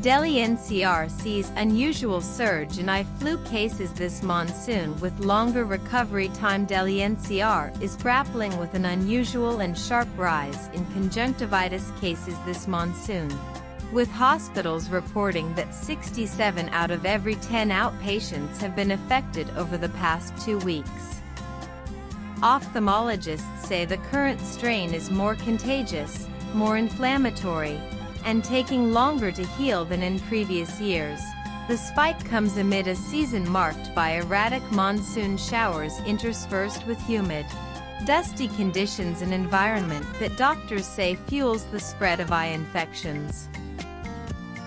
Delhi NCR sees unusual surge in eye flu cases this monsoon with longer recovery time. Delhi NCR is grappling with an unusual and sharp rise in conjunctivitis cases this monsoon, with hospitals reporting that 67 out of every 10 outpatients have been affected over the past 2 weeks. Ophthalmologists say the current strain is more contagious, more inflammatory, and taking longer to heal than in previous years. The spike comes amid a season marked by erratic monsoon showers interspersed with humid, dusty conditions, an environment that doctors say fuels the spread of eye infections.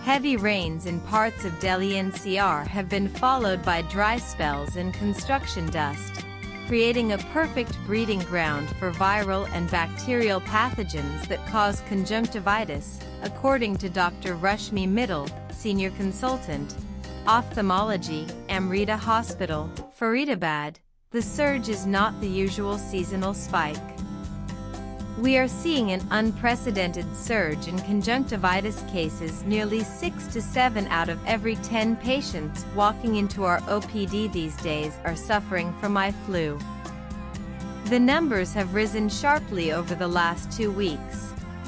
Heavy rains in parts of Delhi NCR have been followed by dry spells and construction dust, creating a perfect breeding ground for viral and bacterial pathogens that cause conjunctivitis, according to Dr. Rashmi Mittal, Senior Consultant, Ophthalmology, Amrita Hospital, Faridabad. The surge is not the usual seasonal spike. We are seeing an unprecedented surge in conjunctivitis cases. Nearly 6 to 7 out of every 10 patients walking into our OPD these days are suffering from eye flu. The numbers have risen sharply over the last 2 weeks,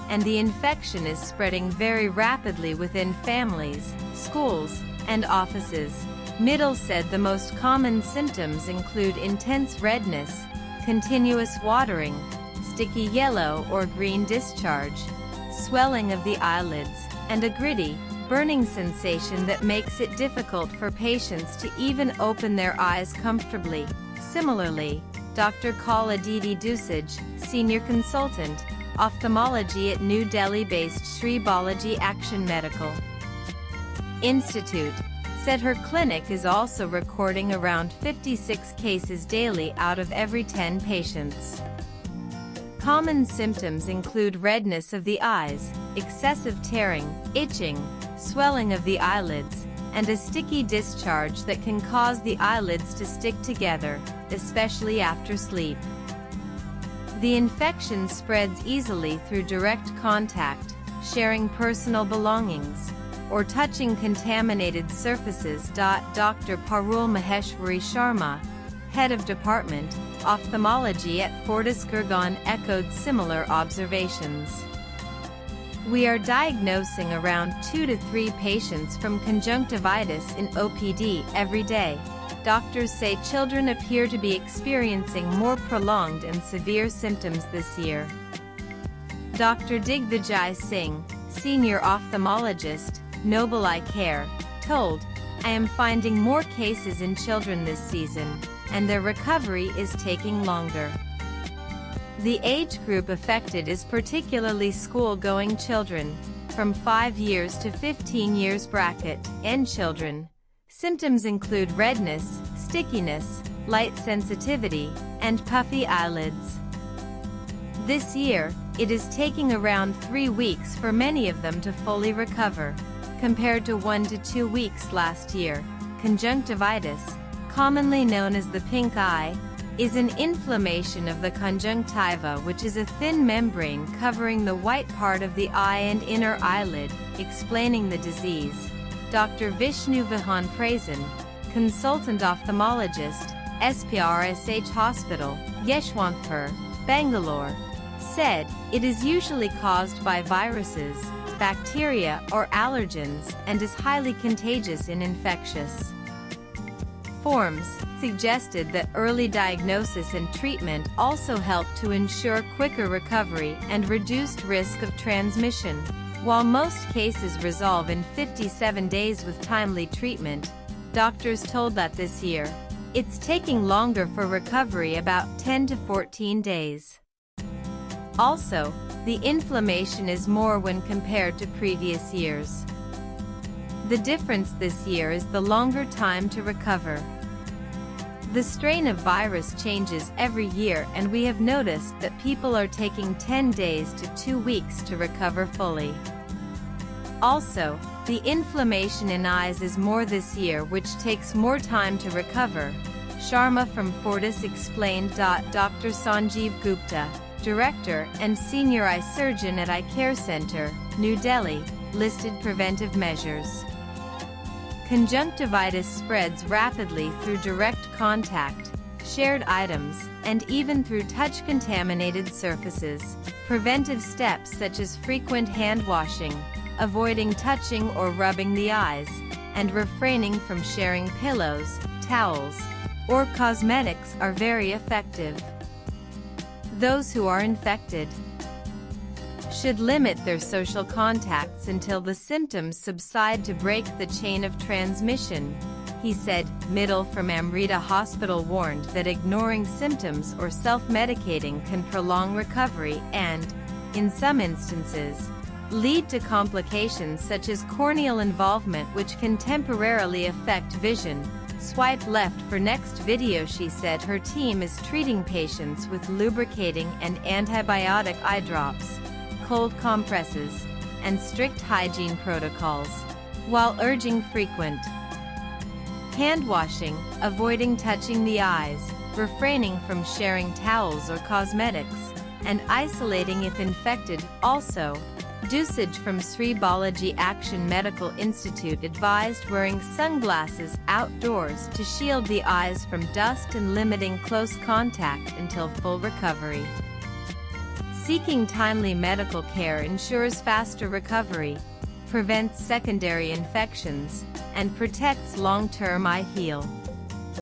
and the infection is spreading very rapidly within families, schools, and offices. Mittal said the most common symptoms include intense redness, continuous watering, sticky yellow or green discharge, swelling of the eyelids, and a gritty, burning sensation that makes it difficult for patients to even open their eyes comfortably. Similarly, Dr. Kaladidi Dusage, Senior Consultant, Ophthalmology at New Delhi-based Sri Balaji Action Medical Institute, said her clinic is also recording around 56 cases daily out of every 10 patients. Common symptoms include redness of the eyes, excessive tearing, itching, swelling of the eyelids, and a sticky discharge that can cause the eyelids to stick together, especially after sleep. The infection spreads easily through direct contact, sharing personal belongings, or touching contaminated surfaces. Dr. Parul Maheshwari Sharma, head of Department, Ophthalmology at Fortis Gurgaon, echoed similar observations. We are diagnosing around 2 to 3 patients from conjunctivitis in OPD every day. Doctors say children appear to be experiencing more prolonged and severe symptoms this year. Dr. Digvijay Singh, senior ophthalmologist, Noble Eye Care, told, "I am finding more cases in children this season, and their recovery is taking longer." The age group affected is particularly school-going children, from 5 years to 15 years bracket, and children. Symptoms include redness, stickiness, light sensitivity, and puffy eyelids. This year, it is taking around 3 weeks for many of them to fully recover, compared to 1 to 2 weeks last year. Conjunctivitis, commonly known as the pink eye, is an inflammation of the conjunctiva, which is a thin membrane covering the white part of the eye and inner eyelid, explaining the disease. Dr. Vishnu Vahan Prasan, consultant ophthalmologist, SPRSH Hospital, Yeshwanthpur, Bangalore, said, "It is usually caused by viruses, bacteria, or allergens, and is highly contagious in infectious forms." Suggested that early diagnosis and treatment also help to ensure quicker recovery and reduced risk of transmission. While most cases resolve in 57 days with timely treatment, doctors told that this year, it's taking longer for recovery, about 10 to 14 days. Also, the inflammation is more when compared to previous years. The difference this year is the longer time to recover. The strain of virus changes every year, and we have noticed that people are taking 10 days to 2 weeks to recover fully. Also, the inflammation in eyes is more this year, which takes more time to recover, Sharma from Fortis explained. Dr. Sanjeev Gupta, Director and Senior Eye Surgeon at Eye Care Center, New Delhi, listed preventive measures. Conjunctivitis spreads rapidly through direct contact, shared items, and even through touch-contaminated surfaces. Preventive steps such as frequent hand washing, avoiding touching or rubbing the eyes, and refraining from sharing pillows, towels, or cosmetics are very effective. Those who are infected should limit their social contacts until the symptoms subside to break the chain of transmission, he said. Middle from Amrita Hospital warned that ignoring symptoms or self-medicating can prolong recovery and, in some instances, lead to complications such as corneal involvement, which can temporarily affect vision. Swipe left for next video. She said her team is treating patients with lubricating and antibiotic eye drops, cold compresses, and strict hygiene protocols, while urging frequent hand washing, avoiding touching the eyes, refraining from sharing towels or cosmetics, and isolating if infected. Also, dosage from Sri Balaji Action Medical Institute advised wearing sunglasses outdoors to shield the eyes from dust and limiting close contact until full recovery. Seeking timely medical care ensures faster recovery, prevents secondary infections, and protects long-term eye health.